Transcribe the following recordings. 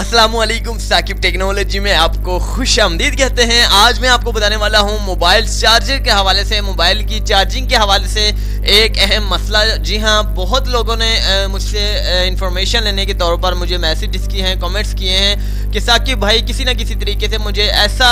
अस्सलामुअलैकुम, साकिब टेक्नोलॉजी में आपको खुश आमदीद कहते हैं। आज मैं आपको बताने वाला हूं मोबाइल चार्जर के हवाले से, मोबाइल की चार्जिंग के हवाले से एक अहम मसला। जी हां, बहुत लोगों ने मुझसे इंफॉर्मेशन लेने के तौर पर मुझे मैसेजेस किए हैं, कमेंट्स किए हैं कि साकिब भाई किसी ना किसी तरीके से मुझे ऐसा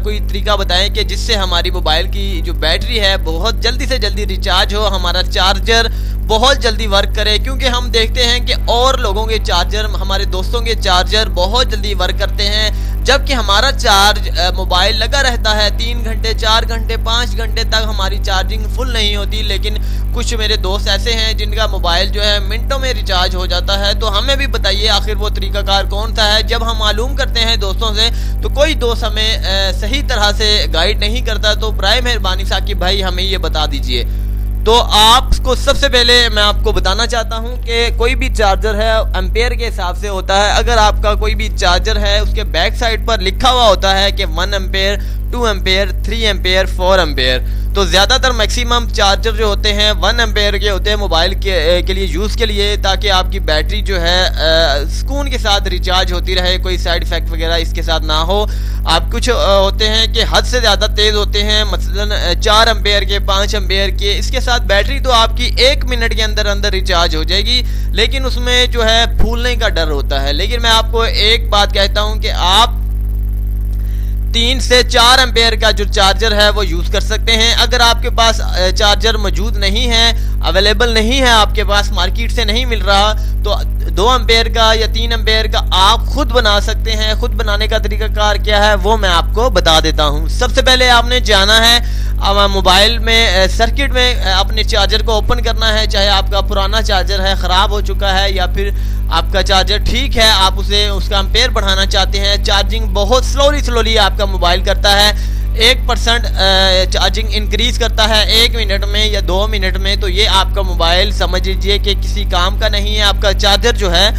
कोई तरीका बताएं कि जिससे हमारी मोबाइल की जो बैटरी है बहुत जल्दी से जल्दी रिचार्ज हो, हमारा चार्जर बहुत जल्दी वर्क करे। क्योंकि हम देखते हैं कि और लोगों के चार्जर, हमारे दोस्तों के चार्जर बहुत जल्दी वर्क करते हैं, जबकि हमारा चार्ज मोबाइल लगा रहता है 3 घंटे 4 घंटे 5 घंटे तक हमारी चार्जिंग फुल नहीं होती। लेकिन कुछ मेरे दोस्त ऐसे हैं जिनका मोबाइल जो है मिनटों में रिचार्ज हो जाता है। तो हमें भी बताइए आखिर वो तरीकाकार कौन सा है। जब हम मालूम करते हैं दोस्तों से तो कोई दोस्त हमें सही तरह से गाइड नहीं करता। तो बराए मेहरबानी साकिब भाई हमें ये बता दीजिए। तो आपको सबसे पहले मैं आपको बताना चाहता हूं कि कोई भी चार्जर है एम्पेयर के हिसाब से होता है। अगर आपका कोई भी चार्जर है उसके बैक साइड पर लिखा हुआ होता है कि 1 एम्पेयर 2 एम्पेयर 3 एम्पेयर 4 एम्पेयर, तो ज़्यादातर मैक्सिमम चार्जर जो होते हैं 1 एम्पेयर के होते हैं मोबाइल के लिए यूज़ के लिए, ताकि आपकी बैटरी जो है सुकून के साथ रिचार्ज होती रहे, कोई साइड इफ़ेक्ट वगैरह इसके साथ ना हो। आप कुछ होते हैं कि हद से ज़्यादा तेज़ होते हैं, मसलन 4 एम्पेयर के 5 एम्पेयर के, इसके साथ बैटरी तो आपकी 1 मिनट के अंदर अंदर रिचार्ज हो जाएगी, लेकिन उसमें जो है फूलने का डर होता है। लेकिन मैं आपको एक बात कहता हूँ कि आप 3 से 4 एम्पेयर का जो चार्जर है वो यूज़ कर सकते हैं। अगर आपके पास चार्जर मौजूद नहीं है, अवेलेबल नहीं है, आपके पास मार्केट से नहीं मिल रहा, तो 2 एम्पेयर का या 3 एम्पेयर का आप खुद बना सकते हैं। खुद बनाने का तरीकाकार क्या है वो मैं आपको बता देता हूँ। सबसे पहले आपने जाना है मोबाइल में सर्किट में अपने चार्जर को ओपन करना है। चाहे आपका पुराना चार्जर है, ख़राब हो चुका है, या फिर आपका चार्जर ठीक है, आप उसका एम्पेयर बढ़ाना चाहते हैं, चार्जिंग बहुत स्लोली आपका मोबाइल करता है, 1% चार्जिंग इंक्रीज करता है 1 मिनट में या 2 मिनट में, तो ये आपका मोबाइल समझ लीजिए कि किसी काम का नहीं है। आपका चार्जर जो है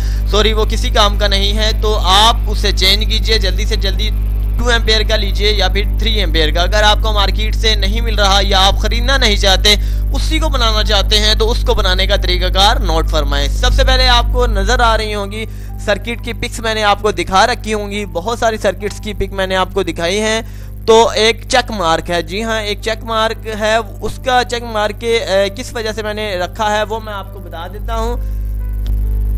वो किसी काम का नहीं है। तो आप उसे चेंज कीजिए, जल्दी से जल्दी 2 एम्पेयर का लीजिए या फिर 3 एम्पेयर का। अगर आपको मार्केट से नहीं मिल रहा या आप ख़रीदना नहीं चाहते, उसी को बनाना चाहते हैं, तो उसको बनाने का तरीकाकार नोट फरमाएं। सबसे पहले आपको नज़र आ रही होंगी सर्किट की पिक्स, मैंने आपको दिखा रखी होंगी, बहुत सारी सर्किट्स की पिक मैंने आपको दिखाई हैं। तो एक चेक मार्क है, जी हाँ एक चेक मार्क है, उसका चेक मार्क के किस वजह से मैंने रखा है वो मैं आपको बता देता हूँ।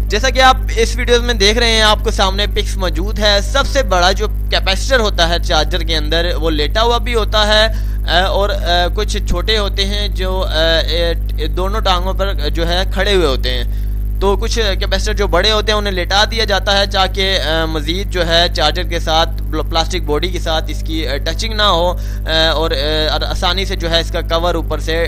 जैसा कि आप इस वीडियो में देख रहे हैं, आपको सामने पिक्स मौजूद है। सबसे बड़ा जो कैपेसिटर होता है चार्जर के अंदर वो लेटा हुआ भी होता है और कुछ छोटे होते हैं जो दोनों टांगों पर जो है खड़े हुए होते हैं। तो कुछ कैपेसिटर जो बड़े होते हैं उन्हें लेटा दिया जाता है ताकि मज़ीद जो है चार्जर के साथ प्लास्टिक बॉडी के साथ इसकी टचिंग ना हो और आसानी से जो है इसका कवर ऊपर से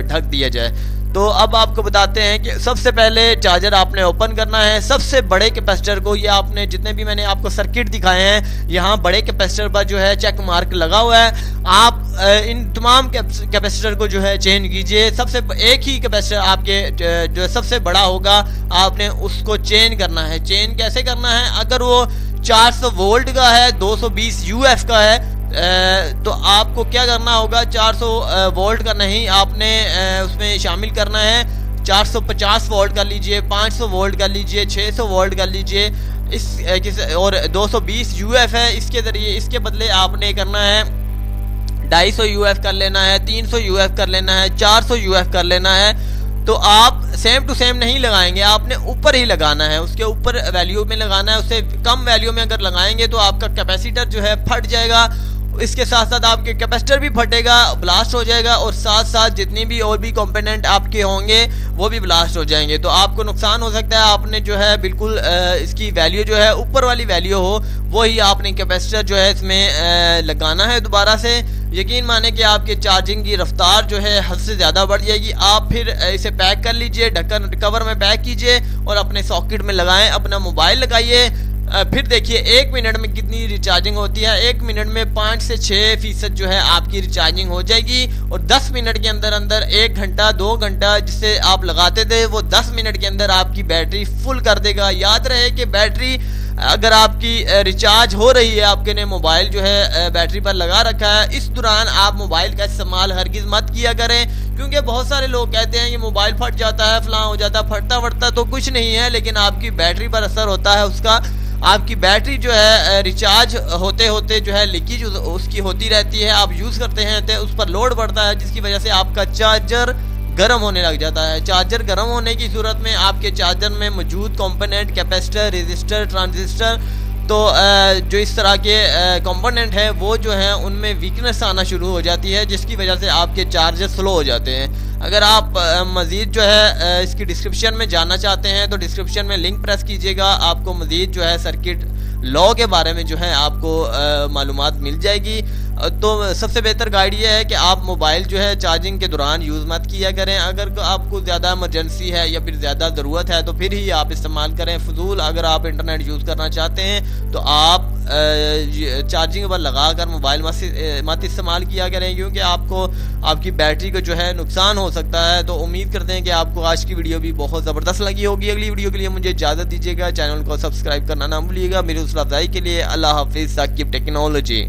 ढक दिया जाए। तो अब आपको बताते हैं कि सबसे पहले चार्जर आपने ओपन करना है। सबसे बड़े कैपेसिटर को, ये आपने जितने भी मैंने आपको सर्किट दिखाए हैं, यहाँ बड़े कैपेसिटर पर जो है चेक मार्क लगा हुआ है। आप इन तमाम कैपेसिटर को जो है चेंज कीजिए। सबसे एक ही कैपेसिटर आपके जो सबसे बड़ा होगा आपने उसको चेंज करना है। चेंज कैसे करना है? अगर वो 400 वोल्ट का है, 220 UF का है, तो आपको क्या करना होगा, 400 वोल्ट का नहीं, आपने उसमें शामिल करना है 450 वोल्ट कर लीजिए, 500 वोल्ट कर लीजिए, 600 वोल्ट कर लीजिए। और 220 UF है, इसके ज़रिए इसके बदले आपने करना है 250 UF कर लेना है, 300 UF कर लेना है, 400 UF कर लेना है। तो आप सेम टू सेम नहीं लगाएंगे, आपने ऊपर ही लगाना है, उसके ऊपर वैल्यू में लगाना है। उससे कम वैल्यू में अगर लगाएंगे तो आपका कैपेसिटर जो है फट जाएगा। इसके साथ साथ आपके कैपेसिटर भी फटेगा, ब्लास्ट हो जाएगा, और साथ साथ जितनी भी और भी कंपोनेंट आपके होंगे वो भी ब्लास्ट हो जाएंगे। तो आपको नुकसान हो सकता है। आपने जो है बिल्कुल इसकी वैल्यू जो है ऊपर वाली वैल्यू हो, वही आपने कैपेसिटर जो है इसमें लगाना है दोबारा से। यकीन माने कि आपके चार्जिंग की रफ्तार जो है हद से ज़्यादा बढ़ जाएगी। आप फिर इसे पैक कर लीजिए, ढक्कन कवर में पैक कीजिए और अपने सॉकेट में लगाएं, अपना मोबाइल लगाइए। फिर देखिए 1 मिनट में कितनी रिचार्जिंग होती है। 1 मिनट में 5 से 6% जो है आपकी रिचार्जिंग हो जाएगी, और 10 मिनट के अंदर अंदर 1 घंटा 2 घंटा जिससे आप लगाते थे वो 10 मिनट के अंदर आपकी बैटरी फुल कर देगा। याद रहे कि बैटरी अगर आपकी रिचार्ज हो रही है, आपके ने मोबाइल जो है बैटरी पर लगा रखा है, इस दौरान आप मोबाइल का इस्तेमाल हरगिज़ मत किया करें, क्योंकि बहुत सारे लोग कहते हैं ये मोबाइल फट जाता है, फलां हो जाता है। फटता तो कुछ नहीं है, लेकिन आपकी बैटरी पर असर होता है उसका। आपकी बैटरी जो है रिचार्ज होते होते जो है लीकेज उसकी होती रहती है। आप यूज़ करते हैं तो उस पर लोड बढ़ता है, जिसकी वजह से आपका चार्जर गर्म होने लग जाता है। चार्जर गर्म होने की सूरत में आपके चार्जर में मौजूद कंपोनेंट, कैपेसिटर, रेजिस्टर, ट्रांजिस्टर, तो जो इस तरह के कंपोनेंट हैं वो जो है उनमें वीकनेस आना शुरू हो जाती है, जिसकी वजह से आपके चार्जर स्लो हो जाते हैं। अगर आप मज़ीद जो है इसकी डिस्क्रिप्शन में जानना चाहते हैं तो डिस्क्रिप्शन में लिंक प्रेस कीजिएगा, आपको मज़ीद जो है सर्किट लॉ के बारे में जो है आपको मालूमात मिल जाएगी। तो सबसे बेहतर गाइड ये है कि आप मोबाइल जो है चार्जिंग के दौरान यूज़ मत किया करें। अगर आपको ज़्यादा इमरजेंसी है या फिर ज़्यादा ज़रूरत है तो फिर ही आप इस्तेमाल करें। फजूल अगर आप इंटरनेट यूज़ करना चाहते हैं तो आप चार्जिंग पर लगा कर मोबाइल मत इस्तेमाल किया करें, क्योंकि आपको आपकी बैटरी को जो है नुकसान हो सकता है। तो उम्मीद करते हैं कि आपको आज की वीडियो भी बहुत ज़बरदस्त लगी होगी। अगली वीडियो के लिए मुझे इजाज़त दीजिएगा, चैनल को सब्सक्राइब करना ना भूलिएगा। मेरी हौसला अफजाई के लिए अल्लाह हाफिज़। साकिब टेक्नोलॉजी।